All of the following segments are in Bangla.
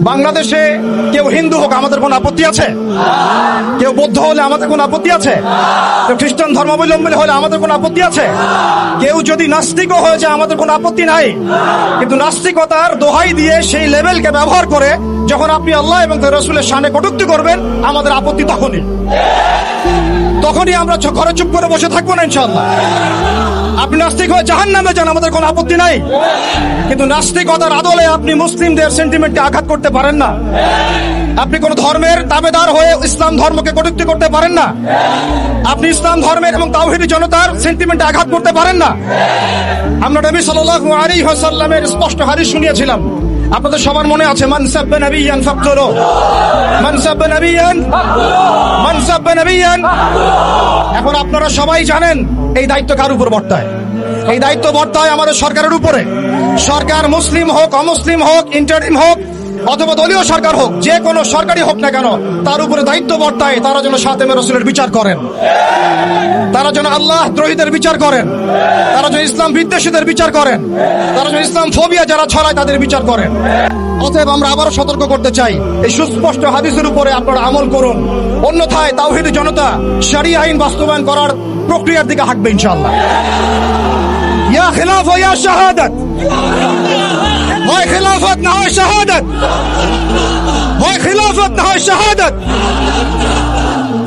বাংলাদেশে কেউ হিন্দু হোক আমাদের কোন আপত্তি আছে? কেউ বৌদ্ধ হলে আমাদের কোন আপত্তি আছে? কেউ খ্রিস্টান ধর্মাবলম্বী হলে আমাদের কোন আপত্তি আছে? কেউ যদি নাস্তিকও হয়ে যায় আমাদের কোন আপত্তি নাই। কিন্তু নাস্তিকতার দোহাই দিয়ে সেই লেভেলকে ব্যবহার করে যখন আপনি আল্লাহ এবং তার রাসূলের শানে কটূক্তি করবেন, আমাদের আপত্তি তখনই আমরা ঘরে চুপ করে বসে থাকবো না ইনশাআল্লাহ। আপনি নাস্তিক হয়ে জাহান্নামে যান, আমাদের কোনো আপত্তি নাই। কিন্তু নাস্তিকতার আদলে আপনি মুসলিমদের সেন্টিমেন্টকে আঘাত করতে পারেন না। আপনি কোন ধর্মের দাবেদার হয়ে ইসলাম ধর্মকে কটূক্তি করতে পারেন না। আপনি ইসলাম ধর্মের এবং তাওহীদি জনতার সেন্টিমেন্টে আঘাত করতে পারেন না। আমরা নবী সাল্লাল্লাহু আলাইহি ওয়াসাল্লামের স্পষ্ট হাদিস শুনিয়েছিলাম, আপনাদের সবার মনে আছে, মান সাব্বা নাবিয়ান ফাকতুলু, মান সাব্বা নাবিয়ান মান সাব্বা নাবিয়ান। এখন আপনারা সবাই জানেন এই দায়িত্ব কার উপর বর্তায়? এই দায়িত্ব বর্তায় আমাদের সরকারের উপরে। সরকার মুসলিম হোক, অমুসলিম হোক, ইন্টারিম হোক অথবা দলীয় সরকার হোক, যে কোনো সরকারি হোক না কেন, তার উপরে দায়িত্ব বর্তায় তারা যেন শাতেমে রাসূলের বিচার করেন, তারা যেন আল্লাহ দ্রোহীদের বিচার করেন, তারা যেন ইসলাম বিদ্বেষীদের বিচার করেন, তারা যেন ইসলাম ফোবিয়া যারা ছড়ায় তাদের বিচার করেন। অতএব আমরা আবারও সতর্ক করতে চাই, এই সুস্পষ্ট হাদিসের উপরে আপনারা আমল করুন, অন্যথায় তাওহীদি জনতা শরিয়া আইন বাস্তবায়ন করার প্রক্রিয়ার দিকে হাঁটবে ইনশাআল্লাহ। ইয়া খিলাফ ইয়া শাহাদাত, হয় খিলাফত না হয় শাহাদাত, হয় খিলাফত না হয় শাহাদাত।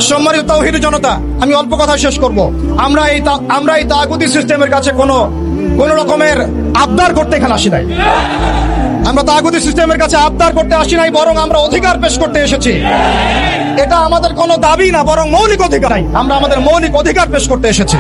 সম্মানিত তাওহীদি জনতা, আমি অল্প কথা শেষ করব। আমরা এই তাগুতি সিস্টেমের কাছে কোন রকমের আবদার করতে এখানে আসি নাই। আমরা তাগুতি সিস্টেমের কাছে আবদার করতে আসি নাই, বরং আমরা অধিকার পেশ করতে এসেছি। এটা আমাদের কোনো দাবি না, বরং মৌলিক অধিকার। আমরা আমাদের মৌলিক অধিকার পেশ করতে এসেছি।